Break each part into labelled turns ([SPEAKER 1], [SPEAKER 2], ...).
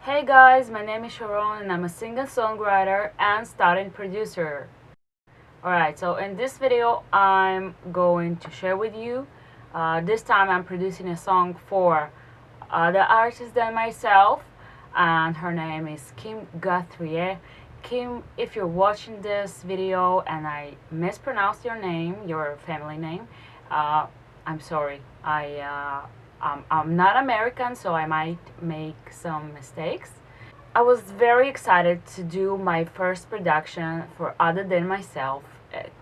[SPEAKER 1] Hey guys, my name is Sharon and I'm a singer-songwriter and starting producer. Alright, so in this video I'm going to share with you, this time I'm producing a song for other artists than myself, and her name is Kim Guthrie. Kim, if you're watching this video and I mispronounced your name, your family name, I'm sorry. I'm not American, so I might make some mistakes. I was very excited to do my first production for other than myself.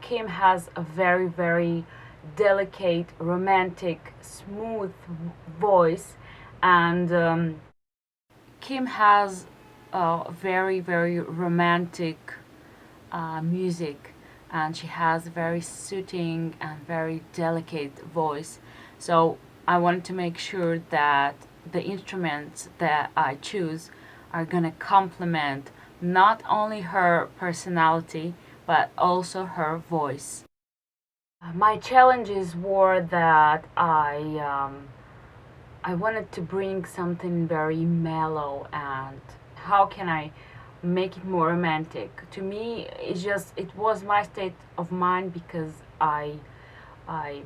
[SPEAKER 1] Kim has a very, very delicate, romantic, smooth voice, and Kim has a very, very romantic music, and she has a very soothing and very delicate voice. So I wanted to make sure that the instruments that I choose are gonna complement not only her personality but also her voice. My challenges were that I wanted to bring something very mellow, and how can I make it more romantic? To me, it was my state of mind, because I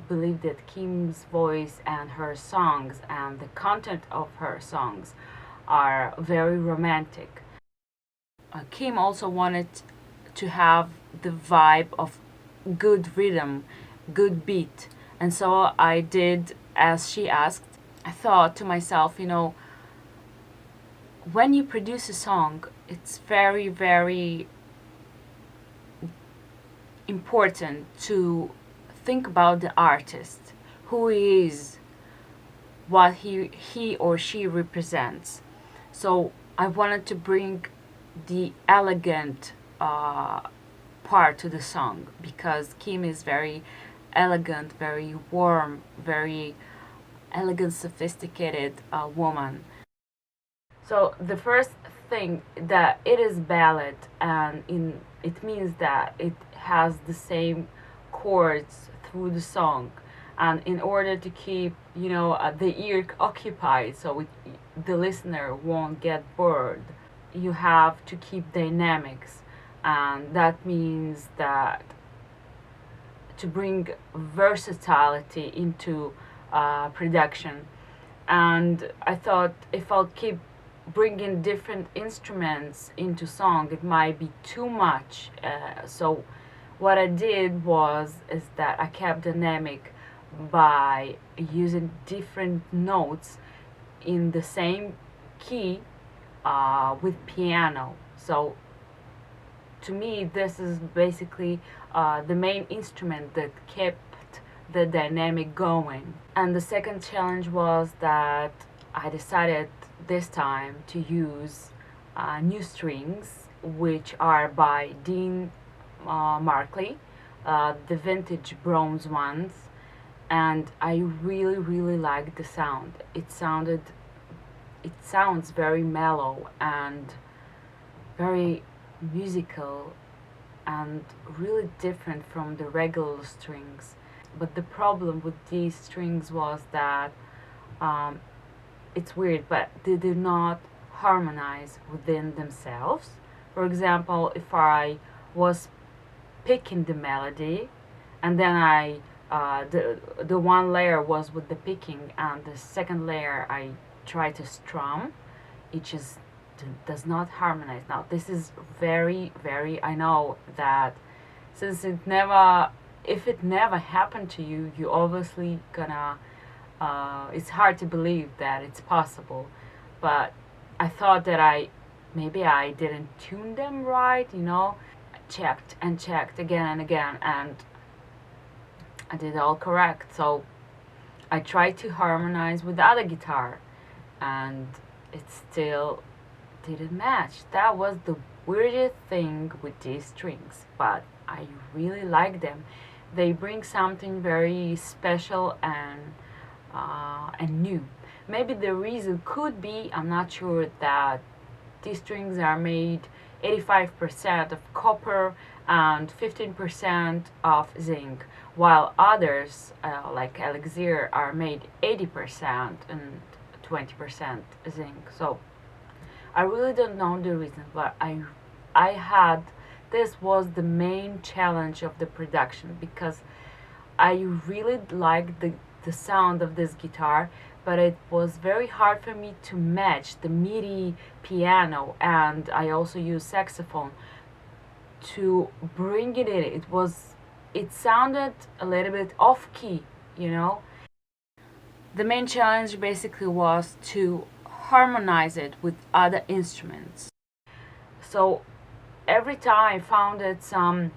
[SPEAKER 1] believe that Kim's voice and her songs and the content of her songs are very romantic. Kim also wanted to have the vibe of good rhythm, good beat, and so I did as she asked. I thought to myself, when you produce a song, it's very, very important to think about the artist, who he is, what he or she represents. So I wanted to bring the elegant part to the song, because Kim is very elegant, very warm, very elegant, sophisticated woman. So the first thing, that it is ballad, and it means that it has the same chords through the song, and in order to keep the ear occupied, so the listener won't get bored, you have to keep dynamics, and that means that to bring versatility into production. And I thought, if I'll keep bringing different instruments into song, it might be too much. So what I did is that I kept dynamic by using different notes in the same key with piano. So to me, this is basically the main instrument that kept the dynamic going. And the second challenge was that I decided this time to use new strings, which are by Dean Markley, the vintage bronze ones, and I really, really liked the sound. It sounds very mellow and very musical and really different from the regular strings. But the problem with these strings was that it's weird, but they do not harmonize within themselves. For example, if I was picking the melody, and then the one layer was with the picking, and the second layer I try to strum, it just does not harmonize. Now this is very, very, I know that since if it never happened to you, you obviously gonna it's hard to believe that it's possible. But I thought that maybe I didn't tune them right, I checked and checked again and again, and I did all correct. So I tried to harmonize with the other guitar, and it still didn't match. That was the weirdest thing with these strings, but I really like them. They bring something very special and new. Maybe the reason could be, I'm not sure, that these strings are made 85% of copper and 15% of zinc, while others, like Elixir, are made 80% and 20% zinc. So I really don't know the reason, but I had this was the main challenge of the production, because I really liked the sound of this guitar, but it was very hard for me to match the MIDI piano, and I also use saxophone to bring it in. It sounded a little bit off key, you know. The main challenge basically was to harmonize it with other instruments. So every time I found some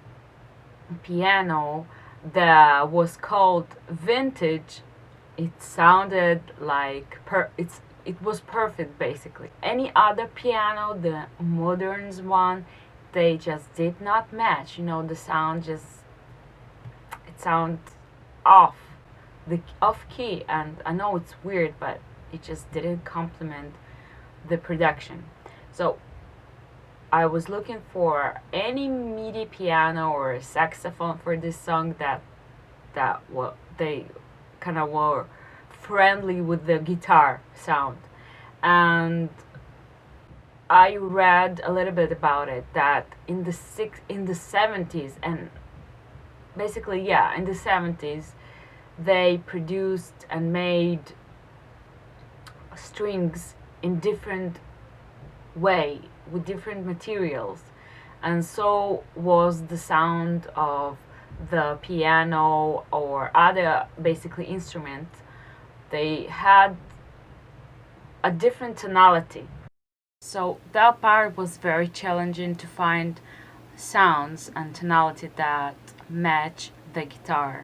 [SPEAKER 1] piano that was called vintage, it sounded like it was perfect basically. Any other piano, the modern one, they just did not match. You know, the sound just it sound off off key, and I know it's weird, but it just didn't complement the production. So I was looking for any MIDI piano or a saxophone for this song that they kind of were friendly with the guitar sound. And I read a little bit about it, that in the 70s, and basically yeah, in the 70s they produced and made strings in different way with different materials, and so was the sound of the piano or other basically instrument. They had a different tonality, so that part was very challenging to find sounds and tonality that match the guitar.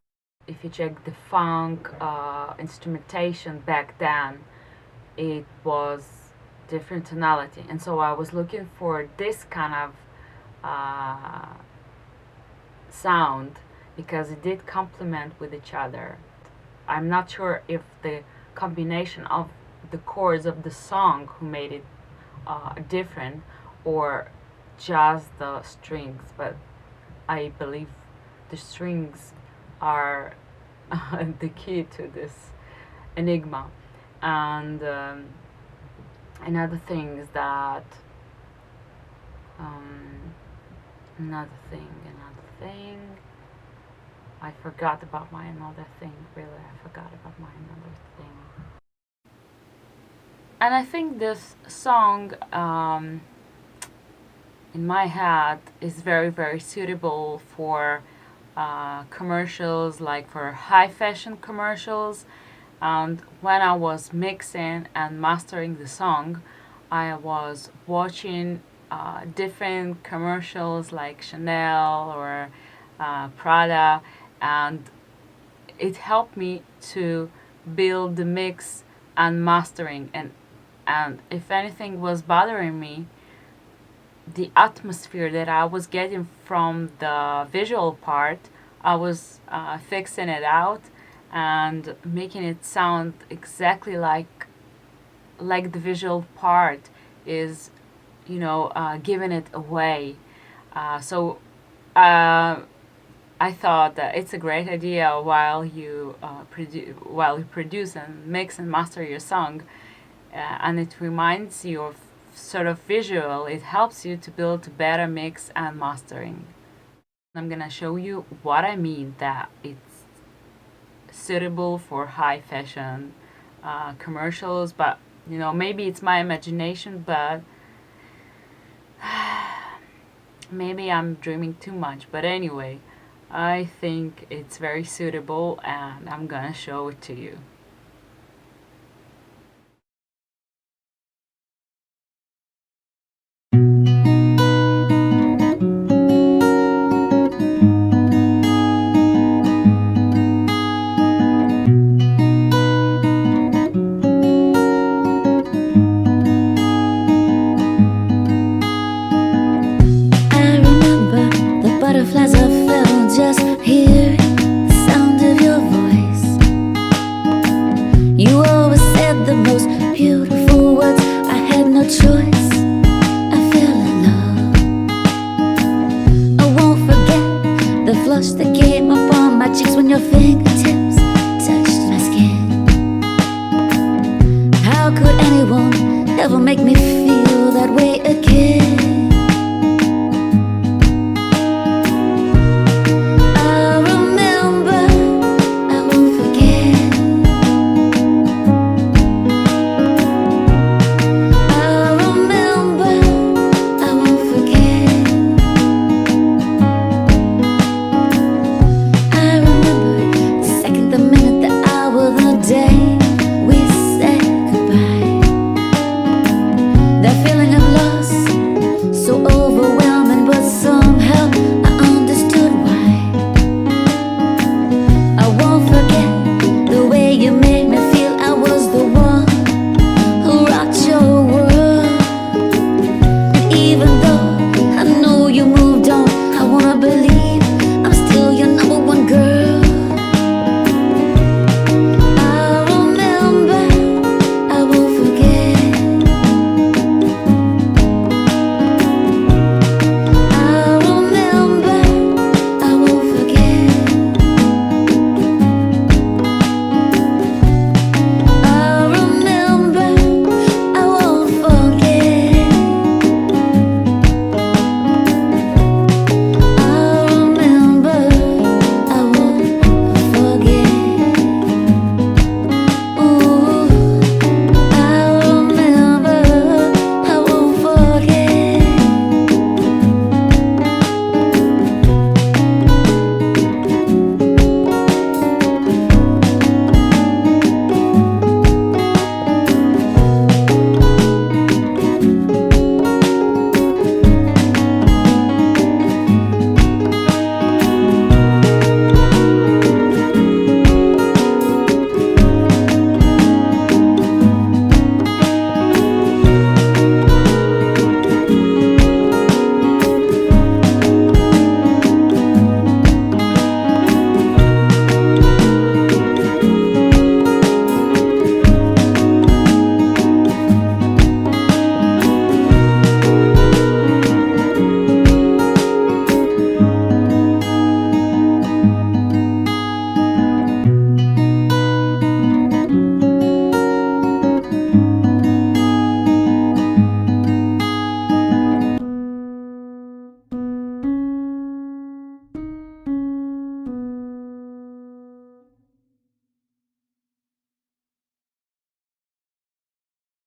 [SPEAKER 1] If you check the funk instrumentation back then, it was different tonality, and so I was looking for this kind of sound because it did complement with each other. I'm not sure if the combination of the chords of the song who made it different, or just the strings, but I believe the strings are the key to this enigma. And another thing is that another thing I forgot about my another thing. Really, I forgot about my another thing. And I think this song in my head is very, very suitable for commercials, like for high fashion commercials. And when I was mixing and mastering the song, I was watching different commercials like Chanel or Prada, and it helped me to build the mix and mastering. And if anything was bothering me, the atmosphere that I was getting from the visual part, I was fixing it out and making it sound exactly like the visual part is, you know, giving it away. So I thought that it's a great idea while you produce and mix and master your song, and it reminds you of sort of visual. It helps you to build a better mix and mastering. I'm gonna show you what I mean that it's suitable for high fashion commercials, but you know, maybe it's my imagination, but maybe I'm dreaming too much. But anyway, I think it's very suitable, and I'm gonna show it to you.
[SPEAKER 2] I remember the butterflies I felt just hearing the sound of your voice. You always said the most beautiful words. I had no choice. I fell in love. I won't forget the flush that came up on my cheeks when your fingertips touched my skin. How could anyone ever make me feel that way again.